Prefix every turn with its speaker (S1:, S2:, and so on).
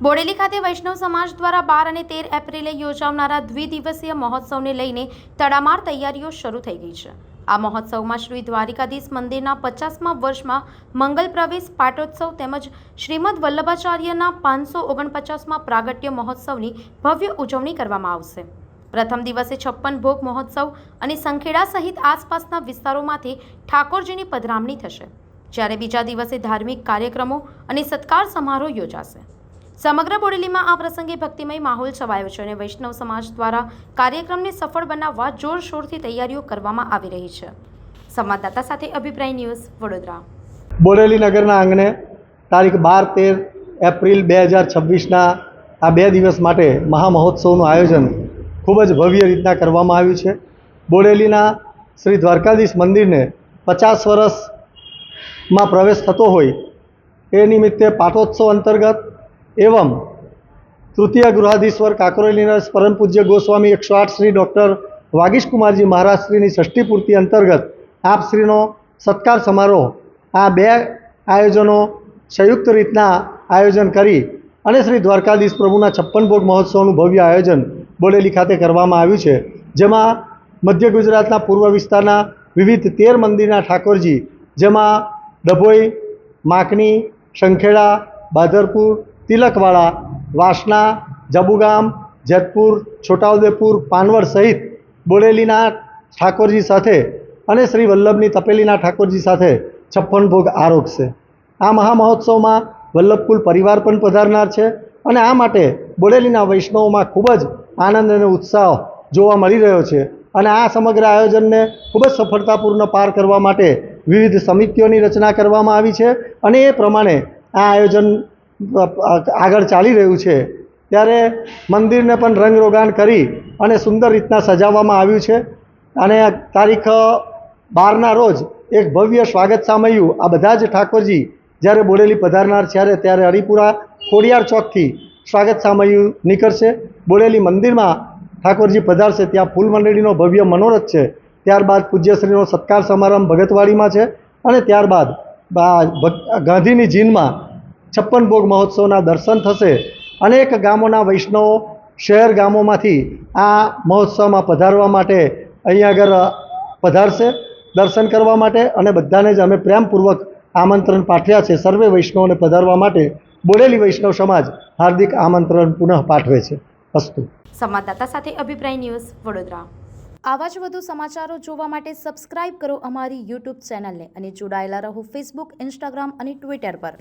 S1: બોડેલી ખાતે વૈષ્ણવ સમાજ દ્વારા 12 અને 13 એપ્રિલે યોજાનારા દ્વિદિવસીય મહોત્સવને લઈને તડામાર તૈયારીઓ શરૂ થઈ ગઈ છે। આ મહોત્સવમાં શ્રી દ્વારિકાધીશ મંદિરના 50મા વર્ષમાં મંગલ પ્રવેશ પાટોત્સવ તેમજ શ્રીમદ વલ્લભાચાર્યના 549મા પ્રાગટ્ય મહોત્સવની ભવ્ય ઉજવણી કરવામાં આવશે। પ્રથમ દિવસે 56 ભોગ મહોત્સવ અને સંખેડા સહિત આસપાસના વિસ્તારોમાંથી ઠાકોરજીની પધરામણી થશે, જ્યારે બીજા દિવસે ધાર્મિક કાર્યક્રમો અને સત્કાર સમારોહ યોજાશે। સમગ્ર બોડેલીમાં આ પ્રસંગે ભક્તિમય માહોલ છવાયો છે અને વૈષ્ણવ સમાજ દ્વારા કાર્યક્રમને સફળ બનાવવા જોરશોરથી તૈયારીઓ કરવામાં આવી રહી છે। સંવાદદાતા સાથે અભિપ્રાય ન્યૂઝ વડોદરા।
S2: બોડેલી નગરના આંગણે તારીખ 12-13 એપ્રિલ 2026ના આ 2 દિવસ માટે મહામહોત્સવનું આયોજન ખૂબ જ ભવ્ય રીતના કરવામાં આવ્યું છે। બોડેલીના શ્રી દ્વારકાધીશ મંદિરને 50 વર્ષમાં પ્રવેશ થતો હોય એ નિમિત્તે પાટોત્સવ અંતર્ગત एवं तृतीय गृहाधीश्वर काकोरेलीना परम पूज्य गोस्वामी 108 श्री डॉक्टर वागीश कुमारजी महाराज श्रीनी षष्ठी पूर्ति अंतर्गत आप श्रीनो सत्कार समारोह आ 2 आयोजनों संयुक्त रीतना आयोजन करी अने श्री द्वारकाधीश प्रभुना 56 भोग महोत्सवનું भव्य आयोजन बोडेली खाते करवामां आव्युं छे, जेमां मध्य गुजरातना पूर्व विस्ताરના विविध 13 मंदिरना ठाकोरजी जेमां डभोई, माकणी, संखेड़ा, बादरपुर, तिलकवाड़ा, वासना, जबुगाम, जेतपुर, छोटाउदेपुर, पानवड़ सहित बोडेलीना ठाकोरजी साथे अने श्री वल्लभनी तपेलीना ठाकोरजी साथे 56 भोग आरोगशे। आ महामहोत्सवमां वल्लभकुल परिवार पण पधारनार छे अने आ माटे बोडेलीना वैष्णवोमां खूब ज आनंद अने उत्साह जोवा मळी रह्यो छे अने आ समग्र आयोजनने खूब ज सफलतापूर्ण पार करवा माटे विविध समितिओनी रचना करवामां आवी छे अने ए प्रमाणे आ आयोजन आगळ चाली रह्युं छे। त्यारे मंदिरने पण रंगरोगान करी अने सुंदर रीतना सजाववामां आव्युं छे अने तारीख 12ना रोज एक भव्य स्वागत सामयु आ बधा ज ठाकोरजी ज्यारे बोडेली पधारनार छे त्यारे हरिपुरा खोडियार चौकथी स्वागत सामयु निकळशे। बोडेली मंदिरमां ठाकोरजी पधारशे त्यां फूल मंडळीनो भव्य मनोरथ छे। त्यारबाद पूज्यश्रीनो सत्कार समारंभ भगतवाड़ीमां छे अने त्यारबाद गांधीनी जीનમાં 56 भोग महोत्सवना दर्शन थशे। अनेक गामोना वैष्णवो शहर गामोमांथी आ महोत्सवमां पधारवा माटे अहीं आगळ पधारशे दर्शन करवा माटे अने बधाने ज अमे प्रेमपूर्वक आमंत्रण पाठव्या छे। सर्वे वैष्णवोने पधारवा माटे बोडेली वैष्णव समाज हार्दिक आमंत्रण पुनः पाठवे छे। अस्तु।
S1: संवाददाता साथे अभिप्राय न्यूज़ वडोदरा। आवा ज वधु समाचारो जोवा माटे सब्सक्राइब करो अमारी यूट्यूब चेनलने अने जोडायेला रहो फेसबुक, इंस्टाग्राम अने ट्विटर पर।